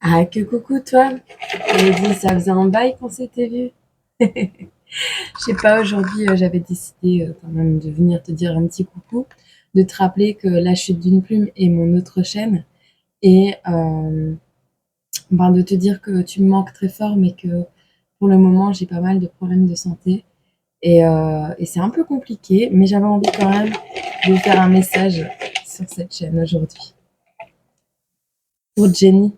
Ah, que coucou toi! Elodie, ça faisait un bail qu'on s'était vu. Je sais pas, aujourd'hui, j'avais décidé quand même de venir te dire un petit coucou, de te rappeler que La Chute d'une plume est mon autre chaîne et ben, de te dire que tu me manques très fort, mais que pour le moment, j'ai pas mal de problèmes de santé et c'est un peu compliqué, mais j'avais envie quand même de faire un message sur cette chaîne aujourd'hui. Pour Jenny.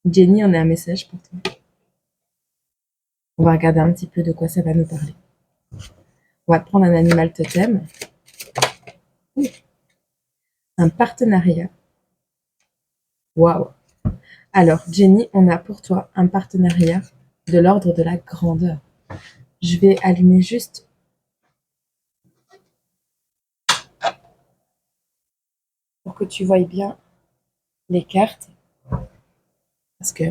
Jenny, on a un message pour toi. On va regarder un petit peu de quoi ça va nous parler. On va prendre un animal totem. Un partenariat. Waouh! Alors, Jenny, on a pour toi un partenariat de l'ordre de la grandeur. Je vais allumer juste pour que tu voyes bien les cartes. Parce que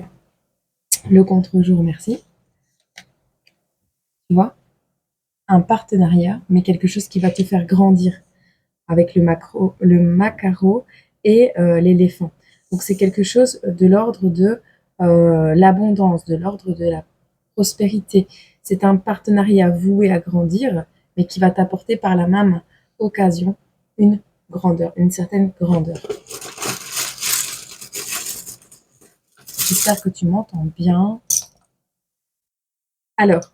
le contre-jour, merci. Tu vois? Un partenariat, mais quelque chose qui va te faire grandir avec le macaro et l'éléphant. Donc, c'est quelque chose de l'ordre de l'abondance, de l'ordre de la prospérité. C'est un partenariat voué à grandir, mais qui va t'apporter par la même occasion une grandeur, une certaine grandeur. J'espère que tu m'entends bien. Alors,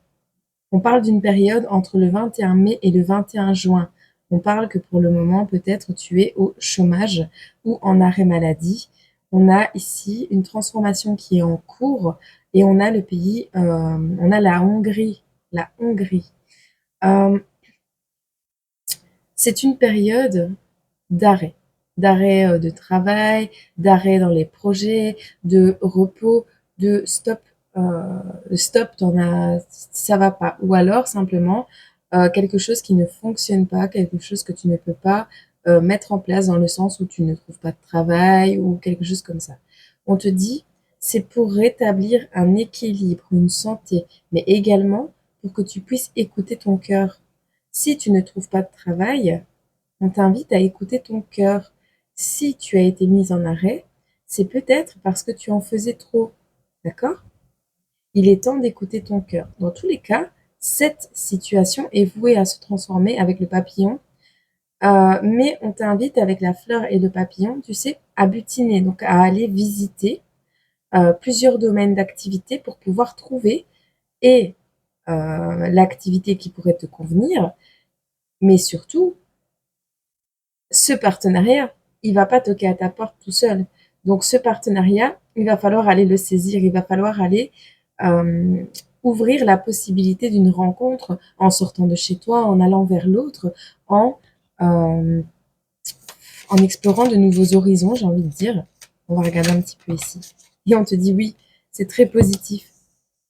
on parle d'une période entre le 21 mai et le 21 juin. On parle que pour le moment, peut-être tu es au chômage ou en arrêt maladie. On a ici une transformation qui est en cours et on a le pays, on a la Hongrie. La Hongrie. Euh, c'est une période d'arrêt, d'arrêt de travail, d'arrêt dans les projets, de repos, de stop, stop, ça va pas. Ou alors simplement quelque chose qui ne fonctionne pas, quelque chose que tu ne peux pas mettre en place dans le sens où tu ne trouves pas de travail ou quelque chose comme ça. On te dit, c'est pour rétablir un équilibre, une santé, mais également pour que tu puisses écouter ton cœur. Si tu ne trouves pas de travail, on t'invite à écouter ton cœur. Si tu as été mise en arrêt, c'est peut-être parce que tu en faisais trop. D'accord? Il est temps d'écouter ton cœur. Dans tous les cas, cette situation est vouée à se transformer avec le papillon. Mais on t'invite avec la fleur et le papillon, tu sais, à butiner, donc à aller visiter plusieurs domaines d'activité pour pouvoir trouver et l'activité qui pourrait te convenir, mais surtout ce partenariat, il va pas toquer à ta porte tout seul. Donc ce partenariat, il va falloir aller le saisir, il va falloir aller euh, ouvrir la possibilité d'une rencontre en sortant de chez toi, en allant vers l'autre, euh, en explorant de nouveaux horizons, j'ai envie de dire. On va regarder un petit peu ici. Et on te dit oui, c'est très positif.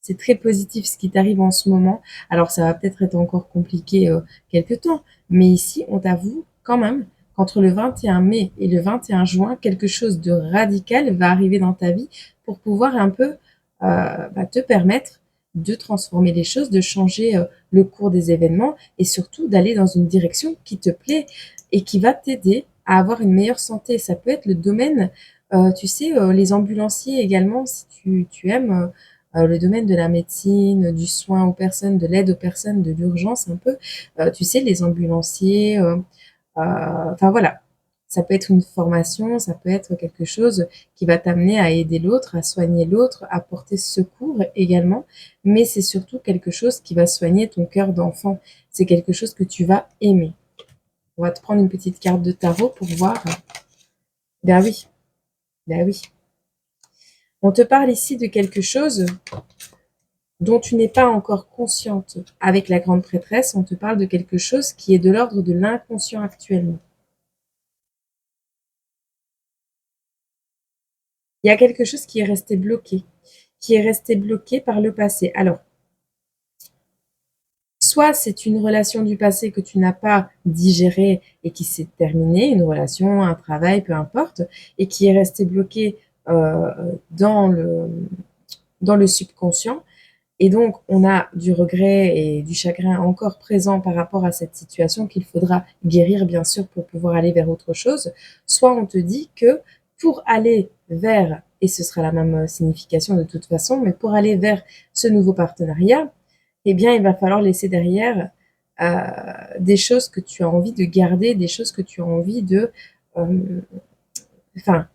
C'est très positif ce qui t'arrive en ce moment. Alors ça va peut-être être encore compliqué quelque temps, mais ici on t'avoue quand même qu'entre le 21 mai et le 21 juin, quelque chose de radical va arriver dans ta vie pour pouvoir un peu te permettre de transformer les choses, de changer le cours des événements et surtout d'aller dans une direction qui te plaît et qui va t'aider à avoir une meilleure santé. Ça peut être le domaine, tu sais, les ambulanciers également, si tu aimes le domaine de la médecine, du soin aux personnes, de l'aide aux personnes, de l'urgence un peu, tu sais, les ambulanciers, enfin voilà. Ça peut être une formation, ça peut être quelque chose qui va t'amener à aider l'autre, à soigner l'autre, à porter secours également, mais c'est surtout quelque chose qui va soigner ton cœur d'enfant. C'est quelque chose que tu vas aimer. On va te prendre une petite carte de tarot pour voir. Ben oui, ben oui. On te parle ici de quelque chose dont tu n'es pas encore consciente. Avec la grande prêtresse, on te parle de quelque chose qui est de l'ordre de l'inconscient actuellement. Il y a quelque chose qui est resté bloqué par le passé. Alors, soit c'est une relation du passé que tu n'as pas digérée et qui s'est terminée, une relation, un travail, peu importe, et qui est restée bloquée euh, dans le subconscient. Et donc, on a du regret et du chagrin encore présent par rapport à cette situation qu'il faudra guérir, bien sûr, pour pouvoir aller vers autre chose. Soit on te dit que pour aller vers et ce sera la même signification de toute façon, mais pour aller vers ce nouveau partenariat, eh bien, il va falloir laisser derrière des choses que tu as envie de garder, des choses que tu as envie de... Enfin,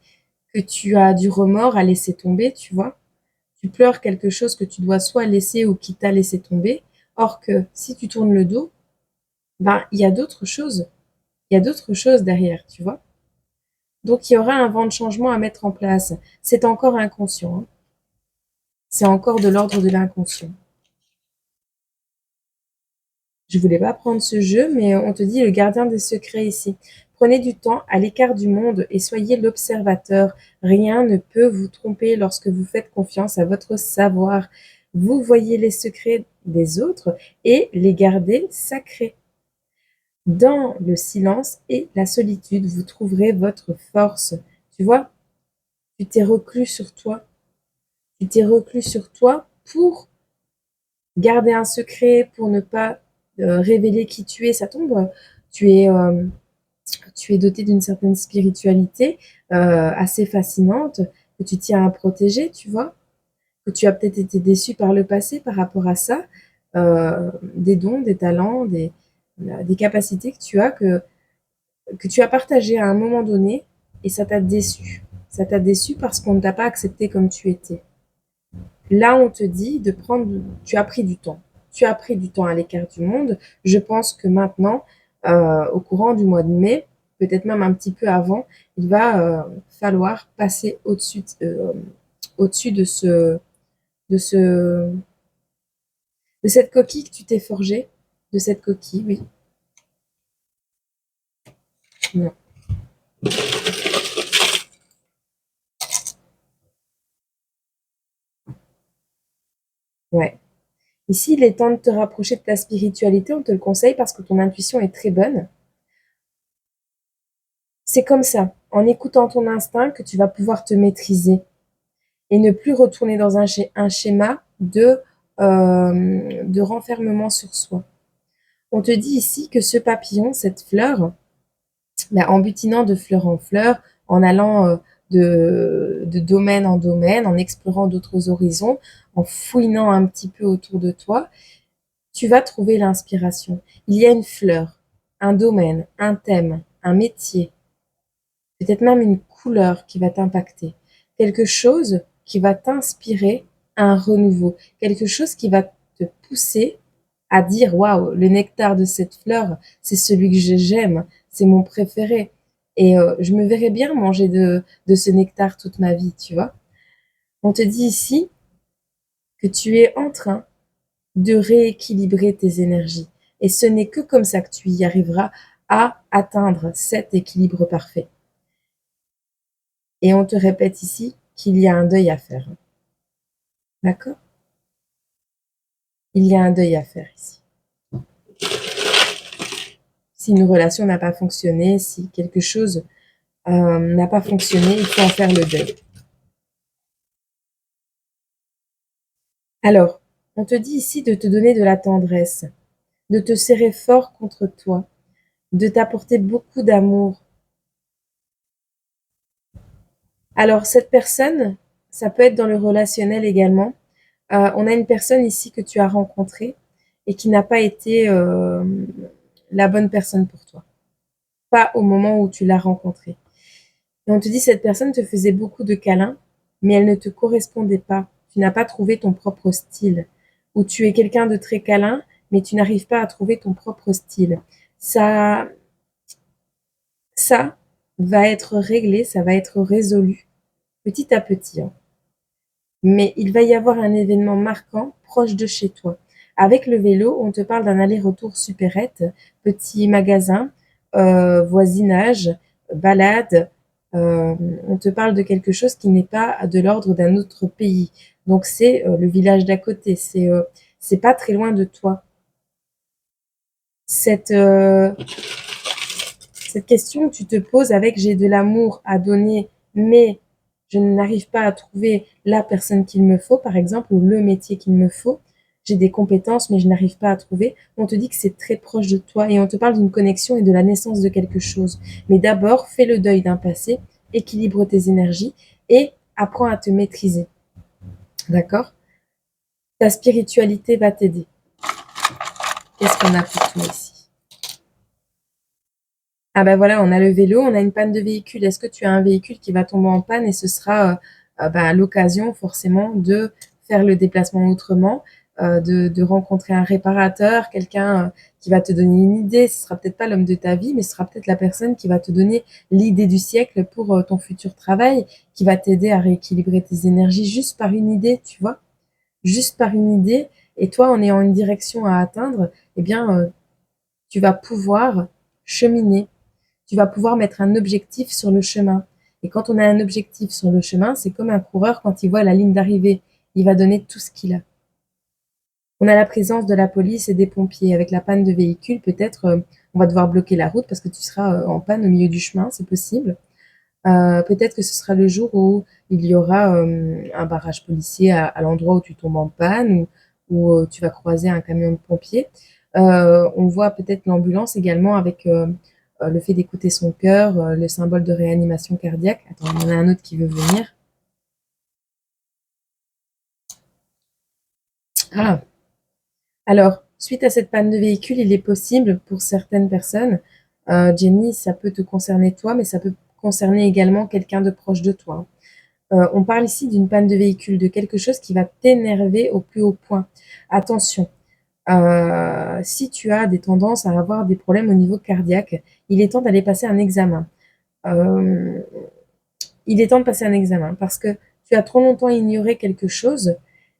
que tu as du remords à laisser tomber, tu vois. Tu pleures quelque chose que tu dois soit laisser ou qui t'a laissé tomber. Or que si tu tournes le dos, ben, il y a d'autres choses. Il y a d'autres choses derrière, tu vois. Donc, il y aura un vent de changement à mettre en place. C'est encore inconscient, hein. C'est encore de l'ordre de l'inconscient. Je voulais pas prendre ce jeu, mais on te dit le gardien des secrets ici. Prenez du temps à l'écart du monde et soyez l'observateur. Rien ne peut vous tromper lorsque vous faites confiance à votre savoir. Vous voyez les secrets des autres et les gardez sacrés. Dans le silence et la solitude, vous trouverez votre force. Tu vois, tu t'es reclus sur toi. Tu t'es reclus sur toi pour garder un secret, pour ne pas révéler qui tu es. Ça tombe, tu es, tu es doté d'une certaine spiritualité assez fascinante que tu tiens à protéger, tu vois, que tu as peut-être été déçu par le passé par rapport à ça, des dons, des talents, des capacités que tu as partagées à un moment donné et ça t'a déçu. Ça t'a déçu parce qu'on ne t'a pas accepté comme tu étais. Là, on te dit de prendre, tu as pris du temps. Tu as pris du temps à l'écart du monde. Je pense que maintenant, au courant du mois de mai, peut-être même un petit peu avant, il va falloir passer au-dessus de ce, de cette coquille que tu t'es forgée, de cette coquille, oui. Non. Ouais. Ici, il est temps de te rapprocher de ta spiritualité, on te le conseille parce que ton intuition est très bonne. C'est comme ça, en écoutant ton instinct, que tu vas pouvoir te maîtriser et ne plus retourner dans un schéma de renfermement sur soi. On te dit ici que ce papillon, cette fleur, bah, en butinant de fleur en fleur, en allant de domaine en domaine, en explorant d'autres horizons, en fouinant un petit peu autour de toi, tu vas trouver l'inspiration. Il y a une fleur, un domaine, un thème, un métier, peut-être même une couleur qui va t'impacter, quelque chose qui va t'inspirer à un renouveau, quelque chose qui va te pousser à dire waouh, le nectar de cette fleur, c'est celui que j'aime, c'est mon préféré. Et je me verrais bien manger de ce nectar toute ma vie, tu vois. On te dit ici que tu es en train de rééquilibrer tes énergies. Et ce n'est que comme ça que tu y arriveras à atteindre cet équilibre parfait. Et on te répète ici qu'il y a un deuil à faire. D'accord? Il y a un deuil à faire ici. Si une relation n'a pas fonctionné, si quelque chose n'a pas fonctionné, il faut en faire le deuil. Alors, on te dit ici de te donner de la tendresse, de te serrer fort contre toi, de t'apporter beaucoup d'amour. Alors, cette personne, ça peut être dans le relationnel également. On a une personne ici que tu as rencontrée et qui n'a pas été la bonne personne pour toi. Pas au moment où tu l'as rencontrée. Et on te dit cette personne te faisait beaucoup de câlins, mais elle ne te correspondait pas. Tu n'as pas trouvé ton propre style. Ou tu es quelqu'un de très câlin, mais tu n'arrives pas à trouver ton propre style. Ça, ça va être réglé, ça va être résolu petit à petit, hein. Mais il va y avoir un événement marquant proche de chez toi. Avec le vélo, on te parle d'un aller-retour supérette, petit magasin, voisinage, balade. On te parle de quelque chose qui n'est pas de l'ordre d'un autre pays. Donc c'est le village d'à côté, c'est pas très loin de toi. Cette, euh, cette question que tu te poses avec j'ai de l'amour à donner, mais je n'arrive pas à trouver la personne qu'il me faut, par exemple, ou le métier qu'il me faut. J'ai des compétences, mais je n'arrive pas à trouver. On te dit que c'est très proche de toi et on te parle d'une connexion et de la naissance de quelque chose. Mais d'abord, fais le deuil d'un passé, équilibre tes énergies et apprends à te maîtriser. D'accord? Ta spiritualité va t'aider. Qu'est-ce qu'on a pour toi ici? Ah ben voilà, on a le vélo, on a une panne de véhicule. Est-ce que tu as un véhicule qui va tomber en panne et ce sera l'occasion forcément de faire le déplacement autrement, de rencontrer un réparateur, quelqu'un qui va te donner une idée. Ce sera peut-être pas l'homme de ta vie, mais ce sera peut-être la personne qui va te donner l'idée du siècle pour ton futur travail, qui va t'aider à rééquilibrer tes énergies juste par une idée, tu vois, juste par une idée. Et toi, en ayant une direction à atteindre, eh bien, tu vas pouvoir cheminer. Tu vas pouvoir mettre un objectif sur le chemin. Et quand on a un objectif sur le chemin, c'est comme un coureur quand il voit la ligne d'arrivée. Il va donner tout ce qu'il a. On a la présence de la police et des pompiers. Avec la panne de véhicule, peut-être on va devoir bloquer la route parce que tu seras en panne au milieu du chemin, c'est possible. Peut-être que ce sera le jour où il y aura un barrage policier à l'endroit où tu tombes en panne ou tu vas croiser un camion de pompiers. On voit peut-être l'ambulance également avec le fait d'écouter son cœur, le symbole de réanimation cardiaque. Attends, il y en a un autre qui veut venir. Ah, alors, suite à cette panne de véhicule, il est possible pour certaines personnes, Jenny, ça peut te concerner toi, mais ça peut concerner également quelqu'un de proche de toi. On parle ici d'une panne de véhicule, de quelque chose qui va t'énerver au plus haut point. Attention, si tu as des tendances à avoir des problèmes au niveau cardiaque, il est temps d'aller passer un examen. Euh, il est temps de passer un examen parce que tu as trop longtemps ignoré quelque chose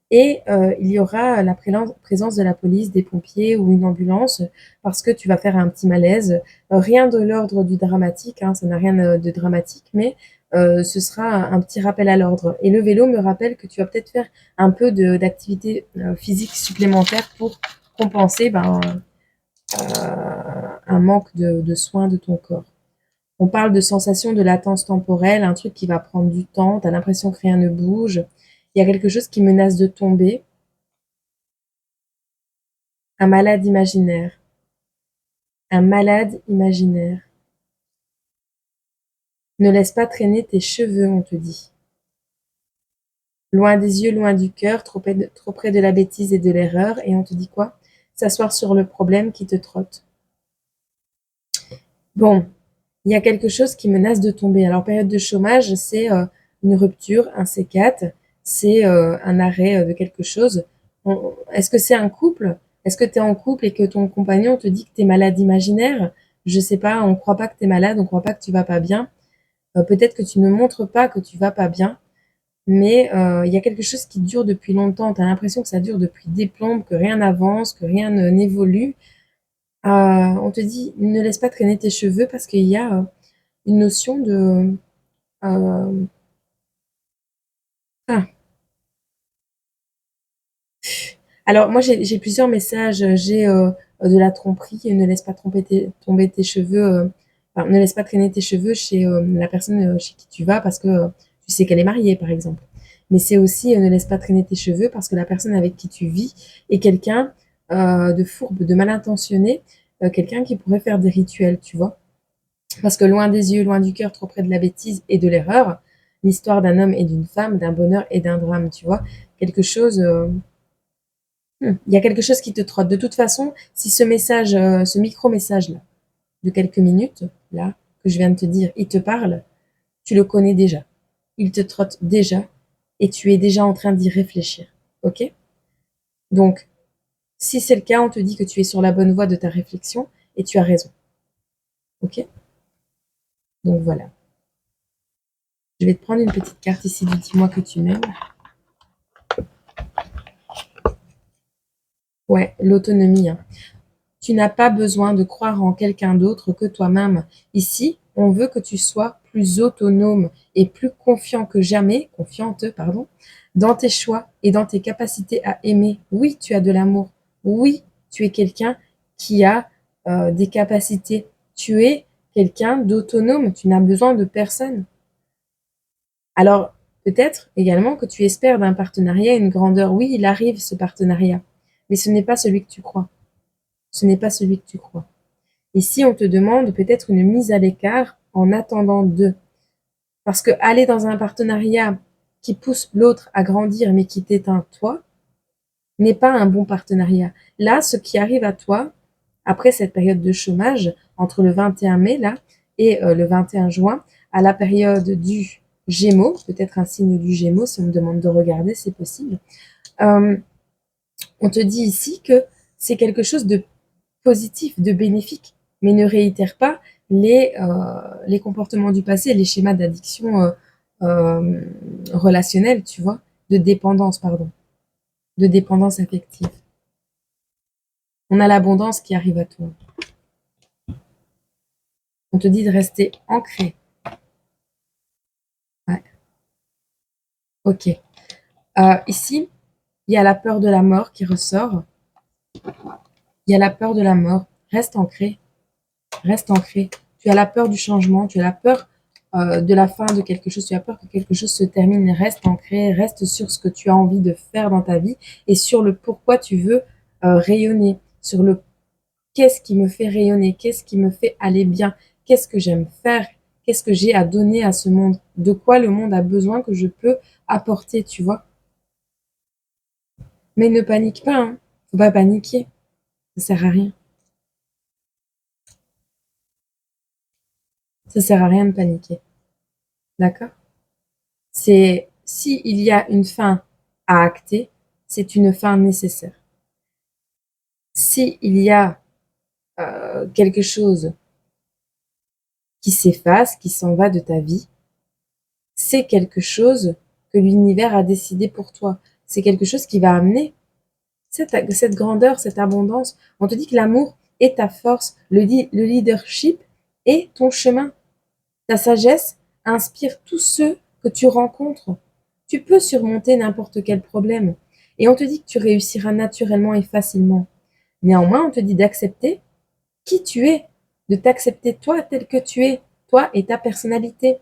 et il y aura la présence de la police, des pompiers ou une ambulance parce que tu vas faire un petit malaise. Rien de l'ordre du dramatique, hein, ça n'a rien de dramatique, mais ce sera un petit rappel à l'ordre. Et le vélo me rappelle que tu vas peut-être faire un peu d'activité physique supplémentaire pour compenser un manque de soins de ton corps. On parle de sensation de latence temporelle, un truc qui va prendre du temps, tu as l'impression que rien ne bouge. Il y a quelque chose qui menace de tomber, un malade imaginaire. Un malade imaginaire. Ne laisse pas traîner tes cheveux, on te dit. Loin des yeux, loin du cœur, trop près de la bêtise et de l'erreur, et on te dit quoi? S'asseoir sur le problème qui te trotte. Bon, il y a quelque chose qui menace de tomber. Alors, période de chômage, c'est une rupture, un C4, c'est un arrêt de quelque chose. Est-ce que c'est un couple? Est-ce que tu es en couple et que ton compagnon te dit que tu es malade imaginaire? Je sais pas, on croit pas que tu es malade, on croit pas que tu vas pas bien. Peut-être que tu ne montres pas que tu vas pas bien, mais il y a quelque chose qui dure depuis longtemps. Tu as l'impression que ça dure depuis des plombes, que rien n'avance, que rien n'évolue. On te dit, ne laisse pas traîner tes cheveux parce qu'il y a une notion de... euh, ah. Alors, moi, j'ai plusieurs messages. J'ai de la tromperie, ne laisse pas tomber tes cheveux, enfin, ne laisse pas traîner tes cheveux chez la personne chez qui tu vas parce que tu sais qu'elle est mariée, par exemple. Mais c'est aussi ne laisse pas traîner tes cheveux parce que la personne avec qui tu vis est quelqu'un de fourbe, de mal intentionné, quelqu'un qui pourrait faire des rituels, tu vois. Parce que loin des yeux, loin du cœur, trop près de la bêtise et de l'erreur, l'histoire d'un homme et d'une femme, d'un bonheur et d'un drame, tu vois. Quelque chose, il y a quelque chose qui te trotte. De toute façon, si ce message, ce micro-message-là, de quelques minutes, là, que je viens de te dire, il te parle, tu le connais déjà. Il te trotte déjà et tu es déjà en train d'y réfléchir. Ok? Donc, si c'est le cas, on te dit que tu es sur la bonne voie de ta réflexion et tu as raison. Ok? Donc voilà. Je vais te prendre une petite carte ici du dis-moi que tu m'aimes. Ouais, l'autonomie, hein. Tu n'as pas besoin de croire en quelqu'un d'autre que toi-même. Ici, on veut que tu sois plus autonome et plus confiant que jamais, confiante, pardon, dans tes choix et dans tes capacités à aimer. Oui, tu as de l'amour. Oui, tu es quelqu'un qui a des capacités. Tu es quelqu'un d'autonome. Tu n'as besoin de personne. Alors, peut-être également que tu espères d'un partenariat une grandeur. Oui, il arrive ce partenariat, mais ce n'est pas celui que tu crois. Ce n'est pas celui que tu crois. Ici, on te demande peut-être une mise à l'écart en attendant d'eux. Parce que aller dans un partenariat qui pousse l'autre à grandir mais qui t'éteint toi, n'est pas un bon partenariat. Là, ce qui arrive à toi, après cette période de chômage, entre le 21 mai là et le 21 juin, à la période du Gémeaux, peut-être un signe du Gémeaux, si on me demande de regarder, c'est possible. On te dit ici que c'est quelque chose de positif, de bénéfique, mais ne réitère pas les comportements du passé, les schémas d'addiction relationnelle, tu vois, de dépendance, pardon, de dépendance affective. On a l'abondance qui arrive à toi. On te dit de rester ancré. Ouais. Ok. Ici, il y a la peur de la mort qui ressort. Il y a la peur de la mort. Reste ancré. Reste ancré. Tu as la peur du changement. Tu as la peur de la fin de quelque chose. Tu as peur que quelque chose se termine. Reste ancré. Reste sur ce que tu as envie de faire dans ta vie et sur le pourquoi tu veux rayonner. Sur le qu'est-ce qui me fait rayonner. Qu'est-ce qui me fait aller bien. Qu'est-ce que j'aime faire. Qu'est-ce que j'ai à donner à ce monde. De quoi le monde a besoin que je peux apporter, tu vois. Mais ne panique pas, hein. Faut pas paniquer. Ça sert à rien. Ça sert à rien de paniquer. D'accord? C'est, si il y a une fin à acter, c'est une fin nécessaire. Si il y a quelque chose qui s'efface, qui s'en va de ta vie, c'est quelque chose que l'univers a décidé pour toi. C'est quelque chose qui va amener cette grandeur, cette abondance. On te dit que l'amour est ta force, le leadership est ton chemin. Ta sagesse inspire tous ceux que tu rencontres. Tu peux surmonter n'importe quel problème. Et on te dit que tu réussiras naturellement et facilement. Néanmoins, on te dit d'accepter qui tu es, de t'accepter toi tel que tu es, toi et ta personnalité.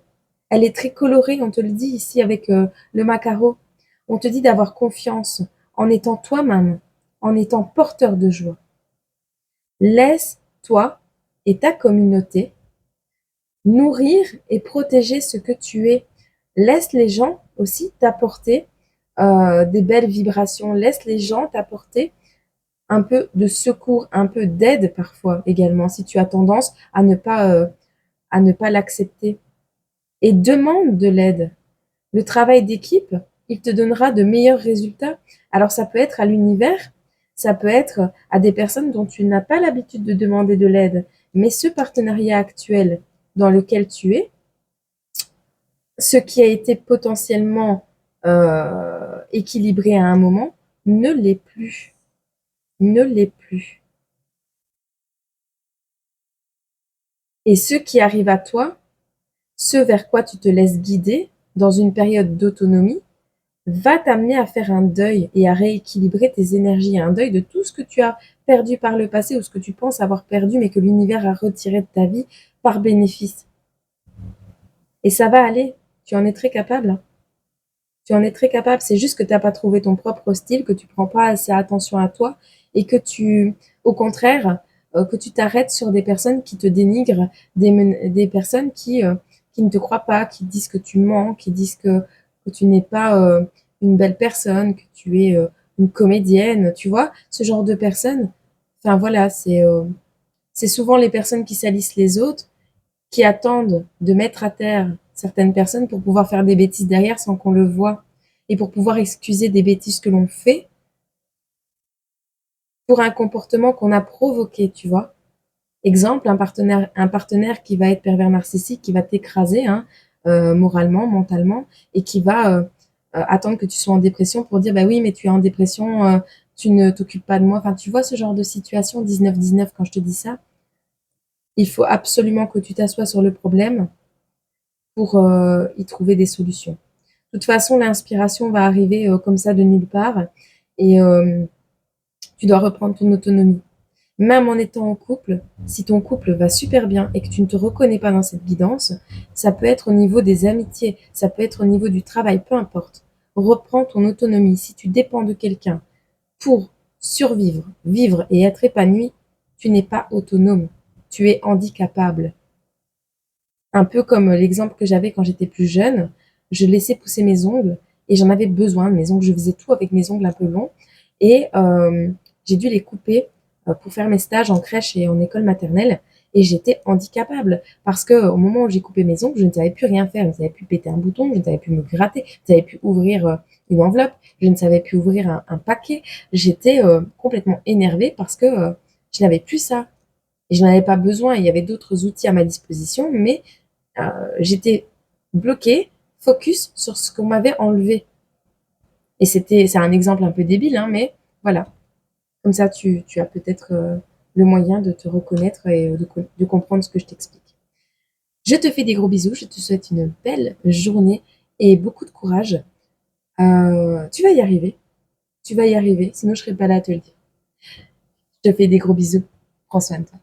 Elle est très colorée, on te le dit ici avec le macaro. On te dit d'avoir confiance en étant toi-même, en étant porteur de joie. Laisse toi et ta communauté nourrir et protéger ce que tu es. Laisse les gens aussi t'apporter des belles vibrations. Laisse les gens t'apporter un peu de secours, un peu d'aide parfois également, si tu as tendance à ne pas l'accepter. Et demande de l'aide. Le travail d'équipe, il te donnera de meilleurs résultats. Alors ça peut être à l'univers, ça peut être à des personnes dont tu n'as pas l'habitude de demander de l'aide. Mais ce partenariat actuel dans lequel tu es, ce qui a été potentiellement équilibré à un moment, ne l'est plus. Ne l'est plus. Et ce qui arrive à toi, ce vers quoi tu te laisses guider dans une période d'autonomie, va t'amener à faire un deuil et à rééquilibrer tes énergies, un deuil de tout ce que tu as perdu par le passé ou ce que tu penses avoir perdu mais que l'univers a retiré de ta vie par bénéfice. Et ça va aller, tu en es très capable. Tu en es très capable, c'est juste que tu n'as pas trouvé ton propre style, que tu prends pas assez attention à toi et que tu, au contraire, que tu t'arrêtes sur des personnes qui te dénigrent, des personnes qui ne te croient pas, qui disent que tu mens, qui disent que tu n'es pas une belle personne, que tu es une comédienne, tu vois, ce genre de personnes. Enfin voilà, c'est souvent les personnes qui salissent les autres, qui attendent de mettre à terre certaines personnes pour pouvoir faire des bêtises derrière sans qu'on le voie et pour pouvoir excuser des bêtises que l'on fait pour un comportement qu'on a provoqué, tu vois. Exemple, un partenaire qui va être pervers narcissique, qui va t'écraser hein, moralement, mentalement, et qui va attendre que tu sois en dépression pour dire, bah oui, mais tu es en dépression, tu ne t'occupes pas de moi. Enfin, tu vois ce genre de situation, 19-19, quand je te dis ça. Il faut absolument que tu t'assoies sur le problème pour y trouver des solutions. De toute façon, l'inspiration va arriver comme ça de nulle part et tu dois reprendre ton autonomie. Même en étant en couple, si ton couple va super bien et que tu ne te reconnais pas dans cette guidance, ça peut être au niveau des amitiés, ça peut être au niveau du travail, peu importe. Reprends ton autonomie. Si tu dépends de quelqu'un pour survivre, vivre et être épanoui, tu n'es pas autonome. Tu es handicapable. Un peu comme l'exemple que j'avais quand j'étais plus jeune, je laissais pousser mes ongles et j'en avais besoin de mes ongles. Je faisais tout avec mes ongles un peu longs et j'ai dû les couper pour faire mes stages en crèche et en école maternelle. Et j'étais handicapable parce que au moment où j'ai coupé mes ongles, je ne savais plus rien faire. Je ne savais plus péter un bouton, je ne savais plus me gratter, je ne savais plus ouvrir une enveloppe, je ne savais plus ouvrir un paquet. J'étais complètement énervée parce que je n'avais plus ça. Et je n'en avais pas besoin. Il y avait d'autres outils à ma disposition, mais j'étais bloquée, focus sur ce qu'on m'avait enlevé. Et c'est un exemple un peu débile, hein, mais voilà. Comme ça, tu as peut-être le moyen de te reconnaître et de comprendre ce que je t'explique. Je te fais des gros bisous, je te souhaite une belle journée et beaucoup de courage. Tu vas y arriver, tu vas y arriver, sinon je serais pas là à te le dire. Je te fais des gros bisous, prends soin de toi.